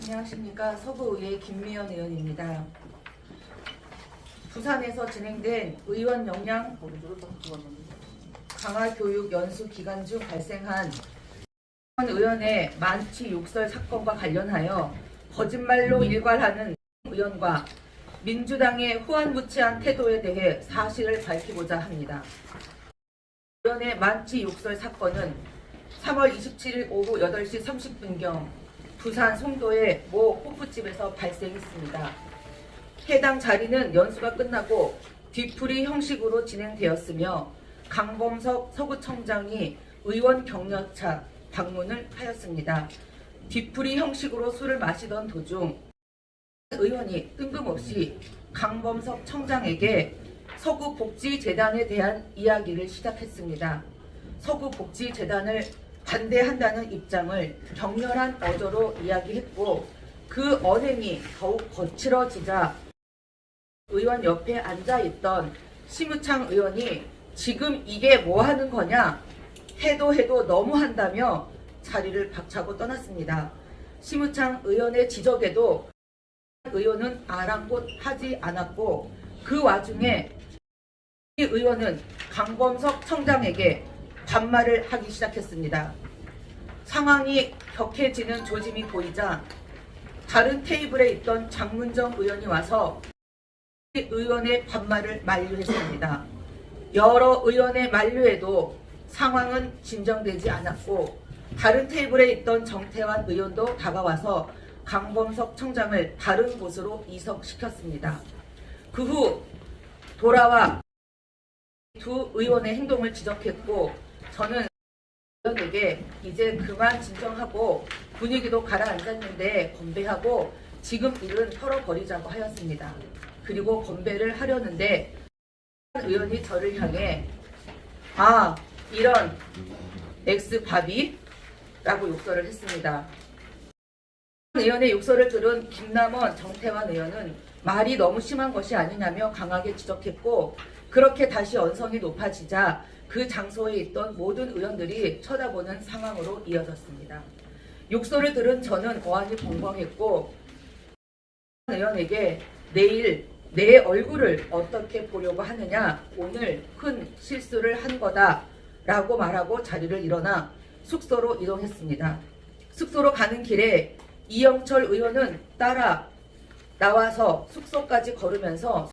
안녕하십니까. 서구의회 김미연 의원입니다. 부산에서 진행된 의원 역량 강화 교육 연수 기간 중 발생한 의원의 만취 욕설 사건과 관련하여 거짓말로 일괄하는 의원과 민주당의 후안무치한 태도에 대해 사실을 밝히고자 합니다. 의원의 만취 욕설 사건은 3월 27일 오후 8시 30분경 부산 송도의 모 호프집에서 발생했습니다. 해당 자리는 연수가 끝나고 뒤풀이 형식으로 진행되었으며 강범석 서구청장이 의원 격려차 방문을 하였습니다. 뒤풀이 형식으로 술을 마시던 도중 의원이 뜬금없이 강범석 청장에게 서구복지재단에 대한 이야기를 시작했습니다. 서구복지재단을 반대한다는 입장을 격렬한 어조로 이야기했고 그 언행이 더욱 거칠어지자 의원 옆에 앉아있던 심우창 의원이 지금 이게 뭐 하는 거냐, 해도 너무한다며 자리를 박차고 떠났습니다. 심우창 의원의 지적에도 의원은 아랑곳하지 않았고 그 와중에 이 의원은 강범석 청장에게 반말을 하기 시작했습니다. 상황이 격해지는 조짐이 보이자 다른 테이블에 있던 장문정 의원이 와서 의원의 반말을 만류했습니다. 여러 의원의 만류에도 상황은 진정되지 않았고 다른 테이블에 있던 정태환 의원도 다가와서 강범석 청장을 다른 곳으로 이석시켰습니다. 그 후 돌아와 두 의원의 행동을 지적했고 저는 의원에게 이제 그만 진정하고 분위기도 가라앉았는데 건배하고 지금 일은 털어버리자고 하였습니다. 그리고 건배를 하려는데 의원이 저를 향해 이런 엑스바비? 라고 욕설을 했습니다. 의원의 욕설을 들은 김남원, 정태환 의원은 말이 너무 심한 것이 아니냐며 강하게 지적했고 그렇게 다시 언성이 높아지자 그 장소에 있던 모든 의원들이 쳐다보는 상황으로 이어졌습니다. 욕설을 들은 저는 어안이 벙벙했고 의원에게 내일 내 얼굴을 어떻게 보려고 하느냐, 오늘 큰 실수를 한 거다 라고 말하고 자리를 일어나 숙소로 이동했습니다. 숙소로 가는 길에 이영철 의원은 따라 나와서 숙소까지 걸으면서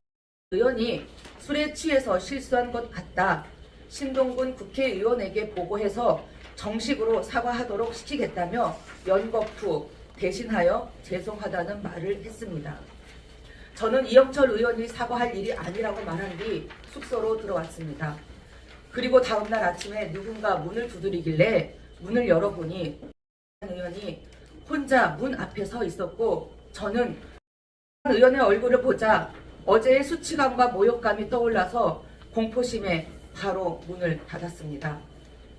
의원이 술에 취해서 실수한 것 같다. 신동근 국회의원에게 보고해서 정식으로 사과하도록 시키겠다며 연겁 후 대신하여 죄송하다는 말을 했습니다. 저는 이영철 의원이 사과할 일이 아니라고 말한 뒤 숙소로 들어왔습니다. 그리고 다음날 아침에 누군가 문을 두드리길래 문을 열어보니 의원이 혼자 문 앞에 서 있었고 저는 의원의 얼굴을 보자 어제의 수치감과 모욕감이 떠올라서 공포심에 바로 문을 닫았습니다.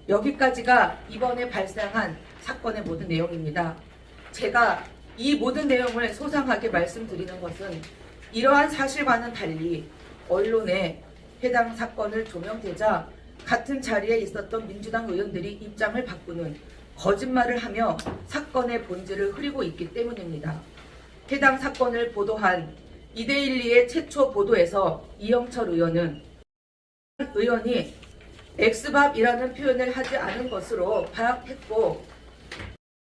여기까지가 이번에 발생한 사건의 모든 내용입니다. 제가 이 모든 내용을 소상하게 말씀드리는 것은 이러한 사실과는 달리 언론에 해당 사건을 조명되자 같은 자리에 있었던 민주당 의원들이 입장을 바꾸는 거짓말을 하며 사건의 본질을 흐리고 있기 때문입니다. 해당 사건을 보도한 이데일리의 최초 보도에서 이영철 의원이 엑스밥이라는 표현을 하지 않은 것으로 파악했고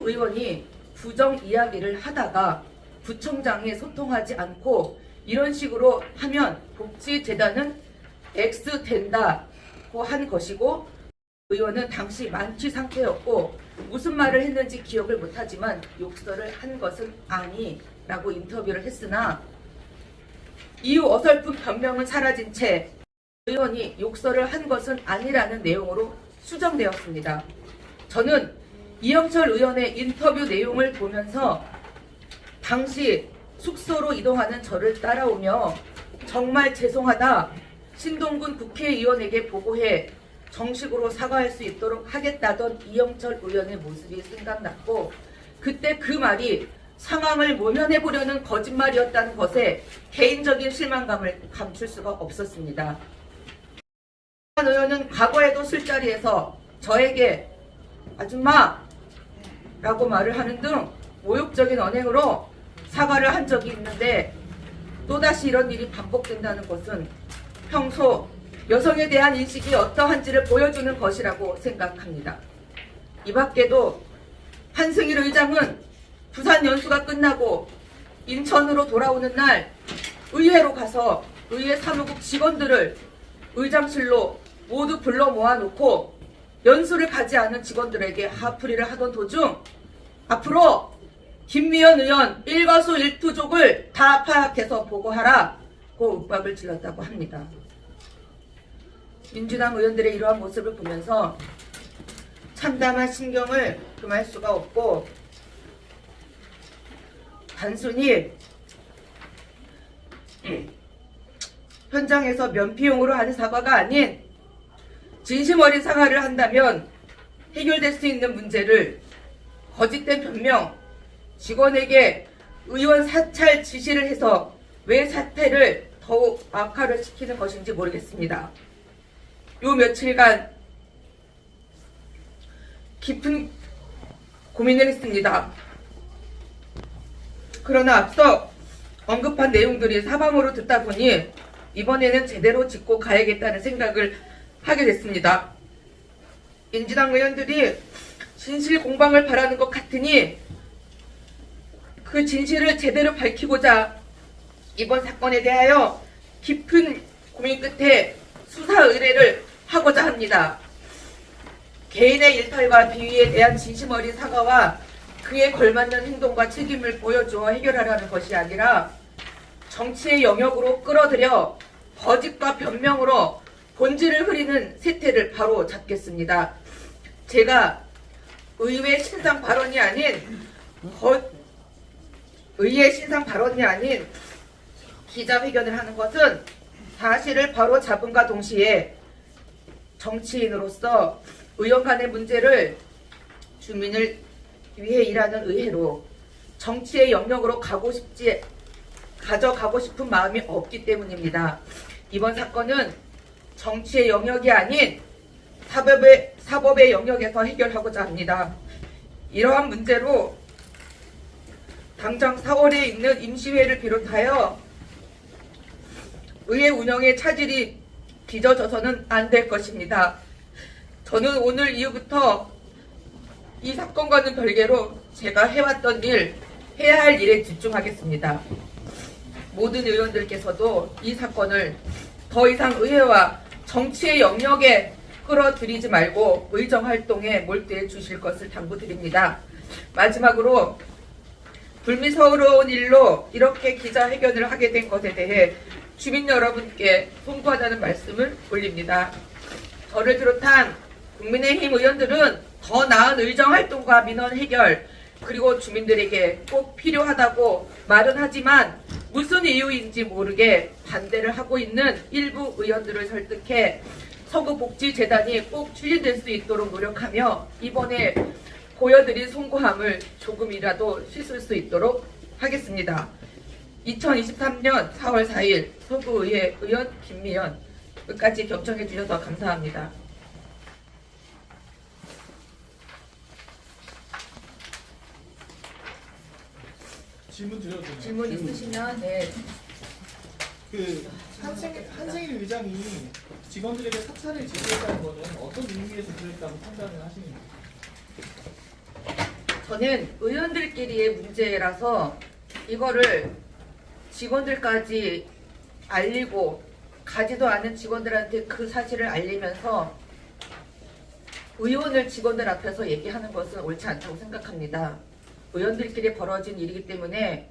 의원이 부정 이야기를 하다가 구청장이 소통하지 않고 이런 식으로 하면 복지재단은 X 된다고 한 것이고 의원은 당시 만취 상태였고 무슨 말을 했는지 기억을 못하지만 욕설을 한 것은 아니라고 인터뷰를 했으나 이후 어설픈 변명은 사라진 채 의원이 욕설을 한 것은 아니라는 내용으로 수정되었습니다. 저는 이영철 의원의 인터뷰 내용을 보면서 당시 숙소로 이동하는 저를 따라오며 정말 죄송하다, 신동근 국회의원에게 보고해 정식으로 사과할 수 있도록 하겠다던 이영철 의원의 모습이 생각났고 그때 그 말이 상황을 모면해 보려는 거짓말이었다는 것에 개인적인 실망감을 감출 수가 없었습니다. 의원은 과거에도 술자리에서 저에게 아줌마 라고 말을 하는 등 모욕적인 언행으로 사과를 한 적이 있는데 또다시 이런 일이 반복된다는 것은 평소 여성에 대한 인식이 어떠한지를 보여주는 것이라고 생각합니다. 이 밖에도 한승일 의장은 부산 연수가 끝나고 인천으로 돌아오는 날 의회로 가서 의회 사무국 직원들을 의장실로 모두 불러 모아놓고 연수를 가지 않은 직원들에게 하풀이를 하던 도중 앞으로 김미연 의원 일거수 일투족을 다 파악해서 보고하라고 윽박을 질렀다고 합니다. 민주당 의원들의 이러한 모습을 보면서 참담한 심경을 금할 수가 없고 단순히 현장에서 면피용으로 하는 사과가 아닌 진심 어린 사과를 한다면 해결될 수 있는 문제를 거짓된 변명, 직원에게 의원 사찰 지시를 해서 왜 사태를 더욱 악화를 시키는 것인지 모르겠습니다. 요 며칠간 깊은 고민을 했습니다. 그러나 앞서 언급한 내용들이 사방으로 듣다 보니 이번에는 제대로 짚고 가야겠다는 생각을 하게 됐습니다. 민주당 의원들이 진실 공방을 바라는 것 같으니 그 진실을 제대로 밝히고자 이번 사건에 대하여 깊은 고민 끝에 수사 의뢰를 하고자 합니다. 개인의 일탈과 비위에 대한 진심 어린 사과와 그에 걸맞는 행동과 책임을 보여주어 해결하라는 것이 아니라 정치의 영역으로 끌어들여 거짓과 변명으로 본질을 흐리는 세태를 바로 잡겠습니다. 제가 의회 신상 발언이 아닌 기자회견을 하는 것은 사실을 바로 잡음과 동시에 정치인으로서 의원 간의 문제를 주민을 위해 일하는 의회로 정치의 영역으로 가져가고 싶은 마음이 없기 때문입니다. 이번 사건은 정치의 영역이 아닌 사법의 영역에서 해결하고자 합니다. 이러한 문제로 당장 4월에 있는 임시회를 비롯하여 의회 운영에 차질이 빚어져서는 안 될 것입니다. 저는 오늘 이후부터 이 사건과는 별개로 제가 해왔던 일, 해야 할 일에 집중하겠습니다. 모든 의원들께서도 이 사건을 더 이상 의회와 정치의 영역에 끌어들이지 말고 의정활동에 몰두해 주실 것을 당부드립니다. 마지막으로 불미스러운 일로 이렇게 기자회견을 하게 된 것에 대해 주민 여러분께 송구하다는 말씀을 올립니다. 저를 비롯한 국민의힘 의원들은 더 나은 의정활동과 민원 해결 그리고 주민들에게 꼭 필요하다고 말은 하지만 무슨 이유인지 모르게 반대를 하고 있는 일부 의원들을 설득해 서구복지재단이 꼭 추진될 수 있도록 노력하며 이번에 보여드린 송구함을 조금이라도 씻을 수 있도록 하겠습니다. 2023년 4월 4일 서구의회 의원 김미연 끝까지 경청해 주셔서 감사합니다. 질문 드려도 되나요? 질문 있으시면 네. 그 한승일 의장이 직원들에게 사찰을 지시했다는 것은 어떤 의미에서 그랬다고 판단을 하시는지? 저는 의원들끼리의 문제라서 이거를 직원들까지 알리고 가지도 않은 직원들한테 그 사실을 알리면서 의원을 직원들 앞에서 얘기하는 것은 옳지 않다고 생각합니다. 의원들끼리 벌어진 일이기 때문에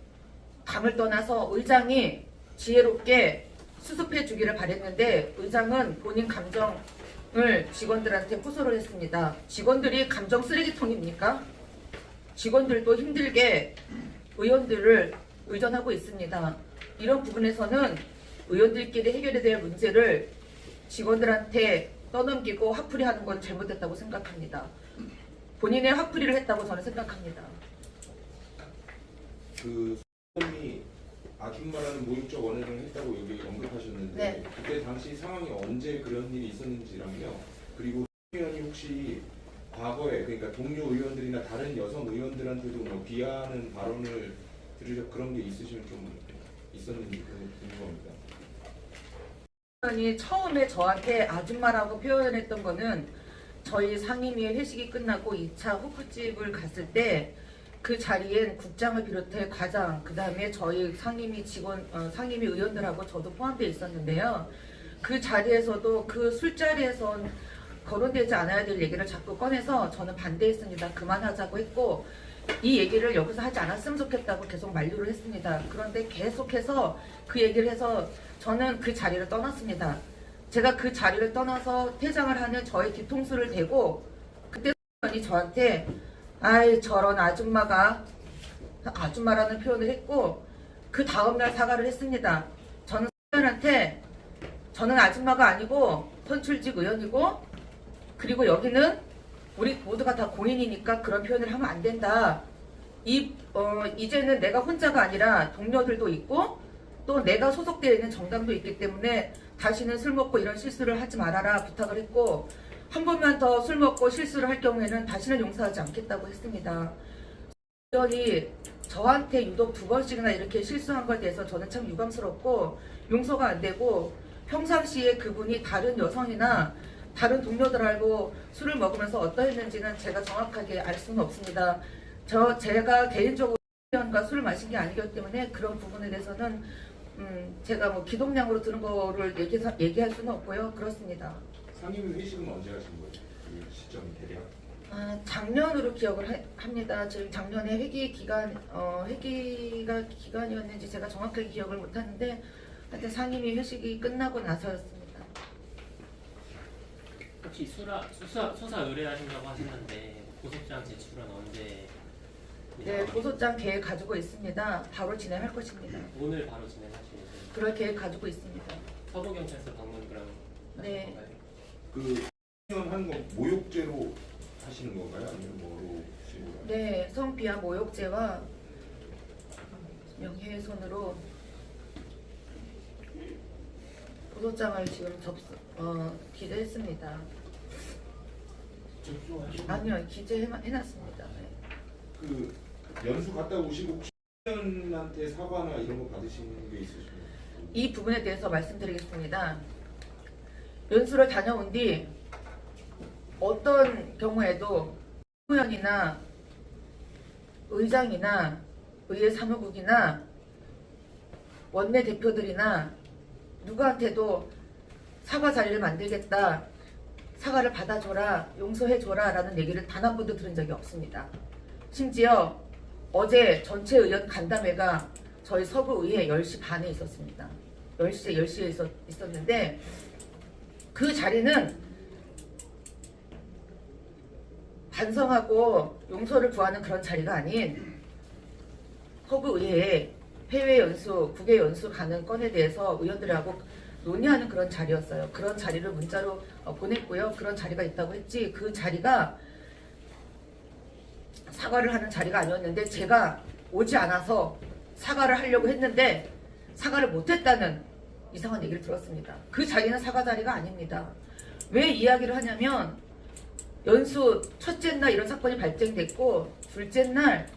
담을 떠나서 의장이 지혜롭게 수습해 주기를 바랬는데 의장은 본인 감정을 직원들한테 호소를 했습니다. 직원들이 감정 쓰레기통입니까? 직원들도 힘들게 의원들을 의존하고 있습니다. 이런 부분에서는 의원들끼리 해결해야 될 문제를 직원들한테 떠넘기고 화풀이하는 건 잘못됐다고 생각합니다. 본인의 화풀이를 했다고 저는 생각합니다. 그 사람이 아줌마라는 모욕적 언행을 했다고 여기 언급하셨는데 네. 그때 당시 상황이 언제 그런 일이 있었는지랑요. 그리고 의원이 혹시 과거에 그러니까 동료 의원들이나 다른 여성 의원들한테도 뭐 비하하는 발언을 들으셔 그런 게 있으시면 좀 있었는지 궁금합니다. 의원이 처음에 저한테 아줌마라고 표현했던 거는 저희 상임위 회식이 끝나고 2차 호프집을 갔을 때 그 자리엔 국장을 비롯해 과장, 그 다음에 저희 상임위 직원, 상임위 의원들하고 저도 포함되어 있었는데요. 그 자리에서도 그 술자리에선 거론되지 않아야 될 얘기를 자꾸 꺼내서 저는 반대했습니다. 그만하자고 했고 이 얘기를 여기서 하지 않았으면 좋겠다고 계속 만류를 했습니다. 그런데 계속해서 그 얘기를 해서 저는 그 자리를 떠났습니다. 제가 그 자리를 떠나서 퇴장을 하는 저의 뒤통수를 대고 그때 의원이 저한테 아이 저런 아줌마가 아줌마라는 표현을 했고 그 다음날 사과를 했습니다. 저는 의원한테 저는 아줌마가 아니고 선출직 의원이고 그리고 여기는 우리 모두가 다 공인이니까 그런 표현을 하면 안 된다. 이제는 내가 혼자가 아니라 동료들도 있고 또 내가 소속되어 있는 정당도 있기 때문에 다시는 술 먹고 이런 실수를 하지 말아라 부탁을 했고 한 번만 더 술 먹고 실수를 할 경우에는 다시는 용서하지 않겠다고 했습니다. 의원이 저한테 유독 2번씩이나 이렇게 실수한 것에 대해서 저는 참 유감스럽고 용서가 안 되고 평상시에 그분이 다른 여성이나 다른 동료들하고 술을 먹으면서 어떠했는지는 제가 정확하게 알 수는 없습니다. 제가 개인적으로 의원과 술을 마신 게 아니기 때문에 그런 부분에 대해서는 제가 뭐 기동량으로 들은 거를 얘기할 수는 없고요. 그렇습니다. 상임위 회식은 언제 하신 거예요? 그 시점 대략? 작년으로 기억을 합니다. 지금 작년에 회기가 기간이었는지 제가 정확하게 기억을 못하는데 하여튼 상임위 회식이 끝나고 나서였습니다. 혹시 수사 의뢰하신다고 하셨는데 고소장 제출은 언제? 네, 고소장 계획 가지고 있습니다. 바로 진행할 것입니다. 오늘 바로 진행하시는 거예요? 그럴 계획 가지고 있습니다. 서부경찰서 방문 그럼 네. 하신 건가요? 그 하는 거 모욕죄로 하시는 건가요? 아니면 뭐로 하시는 건가요? 네, 성비하 모욕죄와 명예훼손으로 고소장을 지금 기재했습니다. 아니요, 기재해놨습니다. 네. 그 연수 갔다 오시고 혹시 의원한테 사과나 이런 거 받으시는 게 있으시면 이 부분에 대해서 말씀드리겠습니다. 연수를 다녀온 뒤 어떤 경우에도 의원이나 의장이나 의회 사무국이나 원내대표들이나 누구한테도 사과 자리를 만들겠다, 사과를 받아줘라, 용서해줘라 라는 얘기를 단 한 번도 들은 적이 없습니다. 심지어 어제 전체 의원 간담회가 저희 서부의회 10시 반에 있었습니다. 10시에 있었는데 그 자리는 반성하고 용서를 구하는 그런 자리가 아닌 서부의회에 해외 연수, 국외 연수 가는 건에 대해서 의원들하고 논의하는 그런 자리였어요. 그런 자리를 문자로 보냈고요. 그런 자리가 있다고 했지 그 자리가 사과를 하는 자리가 아니었는데 제가 오지 않아서 사과를 하려고 했는데 사과를 못했다는 이상한 얘기를 들었습니다. 그 자리는 사과 자리가 아닙니다. 왜 이야기를 하냐면 연수 첫째 날 이런 사건이 발생됐고 둘째 날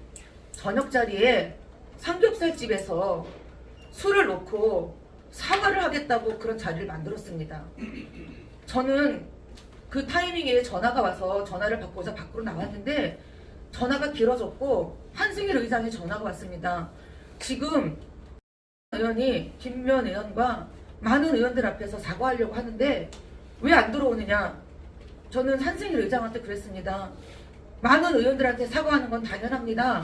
저녁 자리에 삼겹살집에서 술을 놓고 사과를 하겠다고 그런 자리를 만들었습니다. 저는 그 타이밍에 전화가 와서 전화를 받고자 밖으로 나왔는데 전화가 길어졌고 한승일 의장의 전화가 왔습니다. 지금 의원이 김면 의원과 많은 의원들 앞에서 사과하려고 하는데 왜 안 들어오느냐. 저는 한승일 의장한테 그랬습니다. 많은 의원들한테 사과하는 건 당연합니다.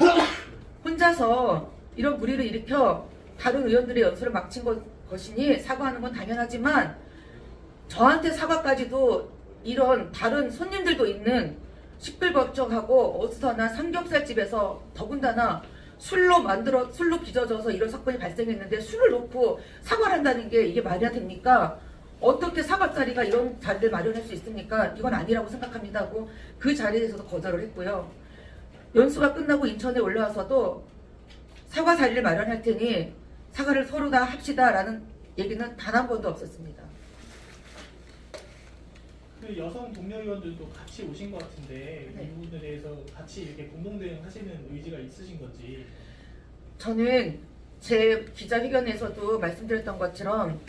혼자서 이런 무리를 일으켜 다른 의원들의 연수를 막친 것이니 사과하는 건 당연하지만 저한테 사과까지도 이런 다른 손님들도 있는 시끌벅적하고 어디서나 삼겹살집에서 더군다나 술로 빚어져서 이런 사건이 발생했는데 술을 놓고 사과를 한다는 게 이게 말이 됩니까? 어떻게 사과 자리가 이런 자리를 마련할 수 있습니까? 이건 아니라고 생각합니다 하고 그 자리에서도 거절을 했고요. 연수가 끝나고 인천에 올라와서도 사과 자리를 마련할 테니 사과를 서로 다 합시다 라는 얘기는 단 한 번도 없었습니다. 그 여성 동료 의원들도 같이 오신 것 같은데 네. 이 부분에 대해서 같이 이렇게 공동 대응하시는 의지가 있으신 건지. 저는 제 기자회견에서도 말씀드렸던 것처럼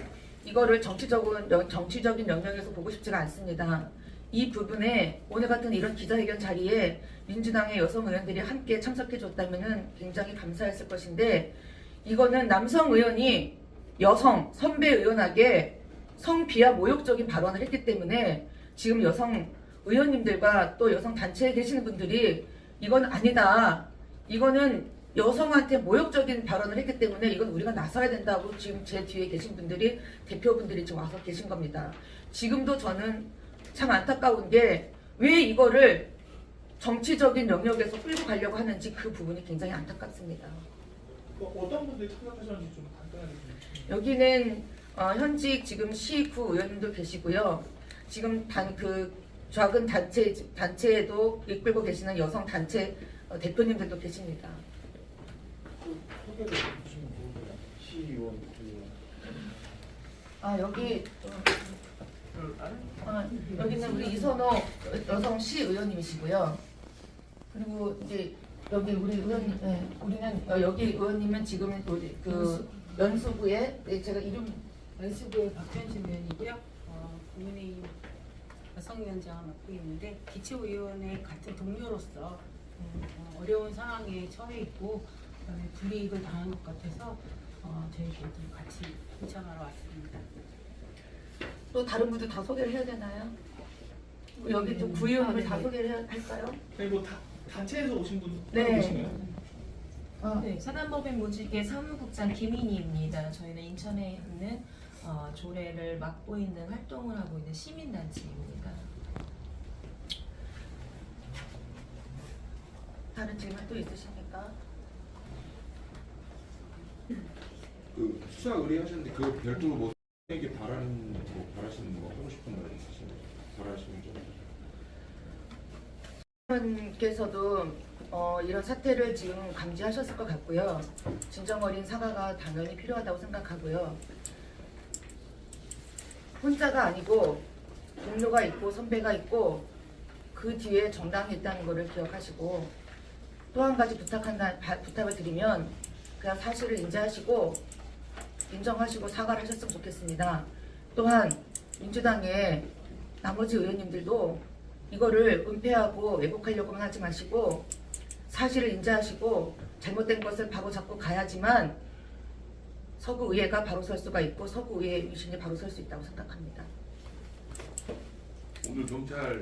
이거를 정치적인 영역에서 보고 싶지가 않습니다. 이 부분에 오늘 같은 이런 기자회견 자리에 민주당의 여성 의원들이 함께 참석해 줬다면 굉장히 감사했을 것인데, 이거는 남성 의원이 여성 선배 의원에게 성비하 모욕적인 발언을 했기 때문에 지금 여성 의원님들과 또 여성 단체에 계시는 분들이 이건 아니다, 이거는 여성한테 모욕적인 발언을 했기 때문에 이건 우리가 나서야 된다고 지금 제 뒤에 계신 분들이, 대표분들이 지금 와서 계신 겁니다. 지금도 저는 참 안타까운 게 왜 이거를 정치적인 영역에서 끌고 가려고 하는지 그 부분이 굉장히 안타깝습니다. 어떤 분들이 참석하셨는지 좀 간단하게 좀. 여기는 현직 지금 시구 의원님도 계시고요. 지금 작은 단체에도 이끌고 계시는 여성 단체 대표님들도 계십니다. 소개를 해주시면 좋은데요. 시의원, 여기 여기는 우리 이선호 여성 시의원님이시고요. 그리고 이제 여기 우리 의원님, 우리는 여기 의원님은 지금 우리 그 연수부에 제가 이름 연수부의 박현심 의원이고요. 국민의힘 여성위원장을 맡고 있는데 기초위원회 같은 동료로서 어려운 상황에 처해 있고 그다음에 불이익을 당한 것 같아서 저희들도 같이 신청하러 왔습니다. 또 다른 분들 다 소개를 해야 되나요? 여기 또 구의원을 다 소개를 할까요? 네, 뭐 단체에서 오신 분 네. 계신가요? 네, 사단법인무직의 사무국장 김인희입니다. 저희는 인천에 있는 조례를 맡고 있는 활동을 하고 있는 시민단체입니다. 다른 질문 또 있으십니까? 그 수사 의뢰하셨는데 그 별도로 뭐 에게 바라시는 거 하고 싶은 말 있으신가요? 바라시는 점. 의원께서도 이런 사태를 지금 감지하셨을 것 같고요. 진정 어린 사과가 당연히 필요하다고 생각하고요. 혼자가 아니고 동료가 있고 선배가 있고 그 뒤에 정당이 있다는 것을 기억하시고, 또 한 가지 부탁을 드리면 그냥 사실을 인정하시고 사과를 하셨으면 좋겠습니다. 또한 민주당의 나머지 의원님들도 이거를 은폐하고 왜곡하려고만 하지 마시고 사실을 인지하시고 잘못된 것을 바로잡고 가야지만 서구의회가 바로 설 수가 있고 서구의회 유신이 바로 설 수 있다고 생각합니다. 오늘 경찰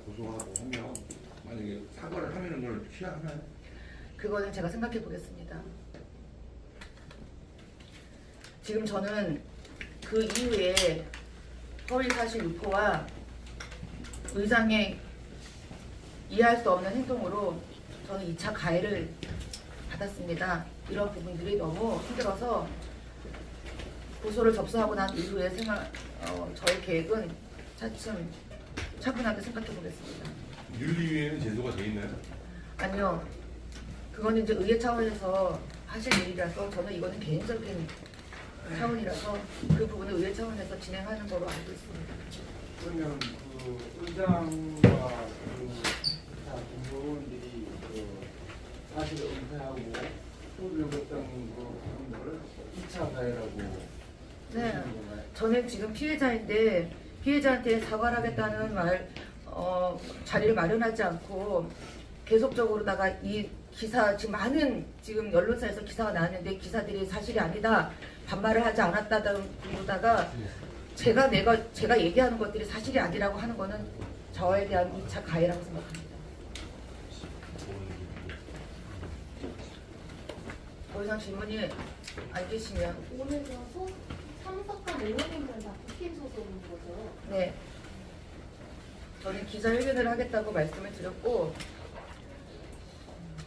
고소하고 하면 만약에 사과를 하면은 그걸 취하나요? 그거는 제가 생각해 보겠습니다. 지금 저는 그 이후에 허위사실 유포와 의장의 이해할 수 없는 행동으로 저는 2차 가해를 받았습니다. 이런 부분들이 너무 힘들어서 고소를 접수하고 난 이후에 저의 계획은 차츰 차분하게 생각해 보겠습니다. 윤리위에는 제소가 돼 있나요? 아니요. 그거는 이제 의회 차원에서 하실 일이라서 저는 이거는 개인적인 차원이라서 그 부분은 의회 차원에서 진행하는 거로 알고 있습니다. 그러면 그 의장과 그 공무원들이 그 사실을 은폐하고 떠들었던 그 부분을 2차 가해라고 네. 보시는 건가요? 저는 지금 피해자인데 피해자한테 사과를 하겠다는 자리를 마련하지 않고 계속적으로다가 이 기사 지금 많은 언론사에서 기사가 나왔는데 기사들이 사실이 아니다 반말을 하지 않았다다가 제가 얘기하는 것들이 사실이 아니라고 하는 거는 저에 대한 2차 가해라고 생각합니다. 더 이상 질문이 안 계시면 오늘 참석한 의원님들은 다 국힘 소속인 거죠? 네. 저는 기자회견을 하겠다고 말씀을 드렸고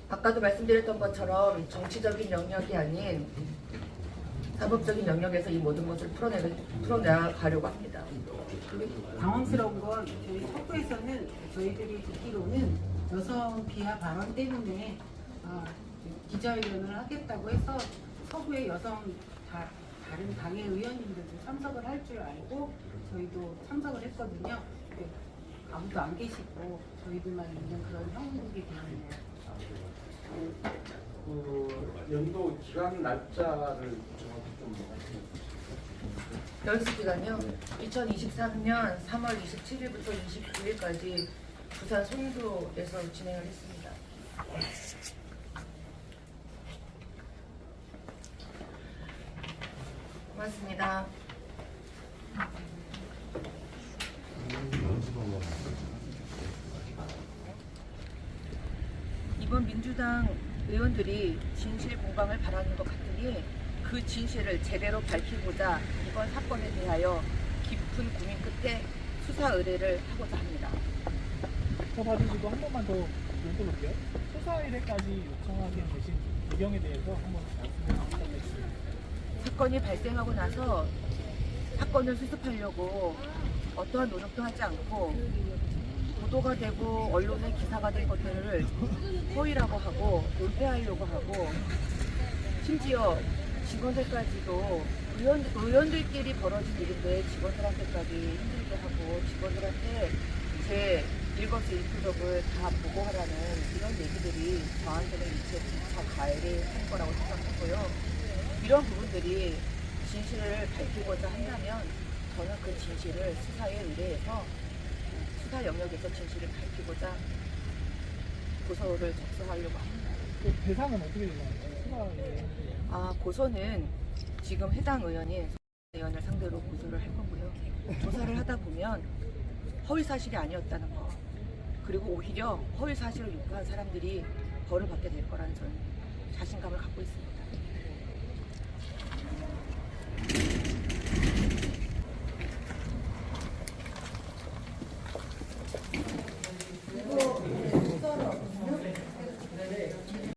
아까도 말씀드렸던 것처럼 정치적인 영역이 아닌 사법적인 영역에서 이 모든 것을 풀어나가려고 합니다. 당황스러운 건 저희 서구에서는 저희들이 듣기로는 여성 비하 발언 때문에 기자회견을 하겠다고 해서 서구의 다른 당의 의원님들도 참석을 할 줄 알고 저희도 참석을 했거든요. 이렇게 아무도 안 계시고 저희들만 있는 그런 형국이 되었네요. 그 연도 기간 날짜를 정확히 좀 말씀해 주시죠. 연습 기간요. 2023년 3월 27일부터 29일까지 부산 송도에서 진행을 했습니다. 고맙습니다. 이번 민주당 의원들이 진실 공방을 바라는 것 같으니 그 진실을 제대로 밝히고자 이번 사건에 대하여 깊은 고민 끝에 수사 의뢰를 하고자 합니다. 저 봐주시고 한 번만 더 여쭤볼게요. 수사 의뢰까지 요청하게 되신 배경에 대해서 한번 말씀을 부탁드립니다. 사건이 발생하고 나서 사건을 수습하려고 어떠한 노력도 하지 않고 보도가 되고 언론의 기사가 된 것들을 허위라고 하고 은폐하려고 하고 심지어 직원들까지도 의원들끼리 벌어진 일인데 직원들한테까지 힘들게 하고 직원들한테 제 일거수일투족을 다 보고하라는 이런 얘기들이 저한테는 이제 다 가해를 한 거라고 생각하고요. 이런 부분들이 진실을 밝히고자 한다면 저는 그 진실을 수사에 의뢰해서 수사 영역에서 진실을 밝히고자 고소를 접수하려고 합니다. 그 대상은 어떻게 되나요? 수사 의뢰. 고소는 지금 해당 의원인 의원을 상대로 고소를 할 거고요. 조사를 하다 보면 허위 사실이 아니었다는 거, 그리고 오히려 허위 사실을 유포한 사람들이 벌을 받게 될 거라는 저는 자신감을 갖고 있습니다.